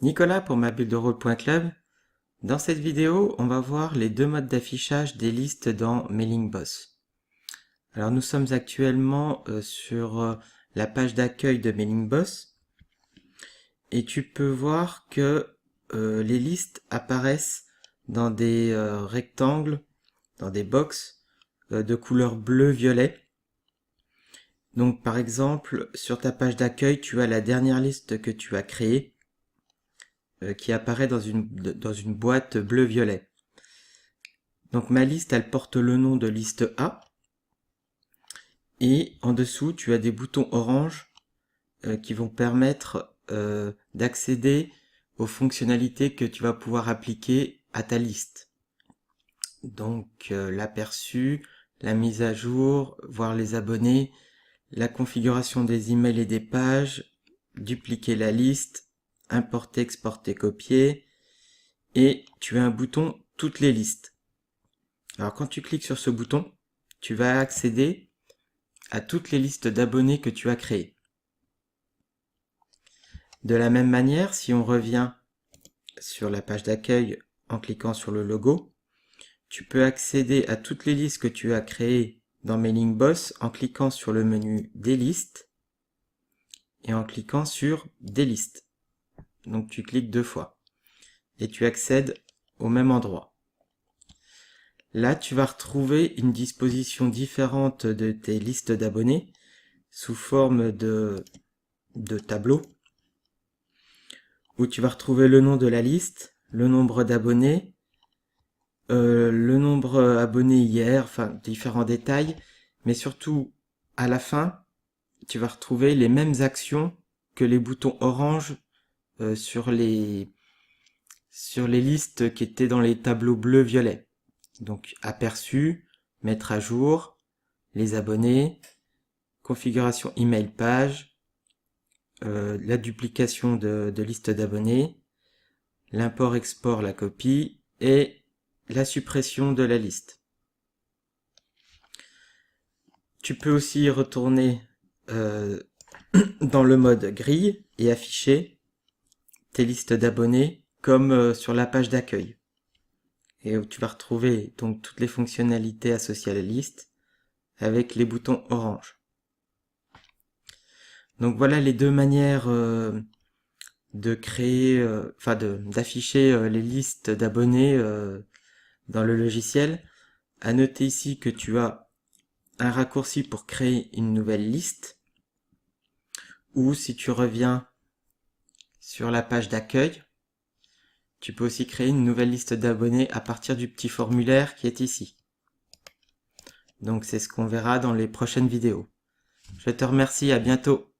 Nicolas pour mabulle-de-rôle.club. Dans cette vidéo, on va voir les deux modes d'affichage des listes dans MailingBoss. Alors nous sommes actuellement sur la page d'accueil de MailingBoss et tu peux voir que les listes apparaissent dans des rectangles, dans des box de couleur bleu-violet. Donc par exemple, sur ta page d'accueil, tu as la dernière liste que tu as créée qui apparaît dans une boîte bleu-violet. Donc ma liste, elle porte le nom de liste A. Et en dessous, tu as des boutons orange qui vont permettre d'accéder aux fonctionnalités que tu vas pouvoir appliquer à ta liste. Donc l'aperçu, la mise à jour, voir les abonnés, la configuration des emails et des pages, dupliquer la liste, importer, exporter, copier, et tu as un bouton toutes les listes. Alors quand tu cliques sur ce bouton, tu vas accéder à toutes les listes d'abonnés que tu as créées. De la même manière, si on revient sur la page d'accueil en cliquant sur le logo, tu peux accéder à toutes les listes que tu as créées dans MailingBoss en cliquant sur le menu des listes et en cliquant sur des listes. Donc tu cliques deux fois et tu accèdes au même endroit. Là, tu vas retrouver une disposition différente de tes listes d'abonnés sous forme de tableau où tu vas retrouver le nom de la liste, le nombre d'abonnés, le nombre abonnés hier, enfin différents détails, mais surtout à la fin, tu vas retrouver les mêmes actions que les boutons orange sur les listes qui étaient dans les tableaux bleu-violet. Donc aperçu, mettre à jour, les abonnés, configuration email page, la duplication de liste d'abonnés, l'import-export, la copie et la suppression de la liste. Tu peux aussi retourner dans le mode grille et afficher tes listes d'abonnés comme sur la page d'accueil. Et où tu vas retrouver donc toutes les fonctionnalités associées à la liste avec les boutons orange. Donc voilà les deux manières de créer, d'afficher les listes d'abonnés dans le logiciel. À noter ici que tu as un raccourci pour créer une nouvelle liste, ou si tu reviens sur la page d'accueil, tu peux aussi créer une nouvelle liste d'abonnés à partir du petit formulaire qui est ici. Donc c'est ce qu'on verra dans les prochaines vidéos. Je te remercie, à bientôt.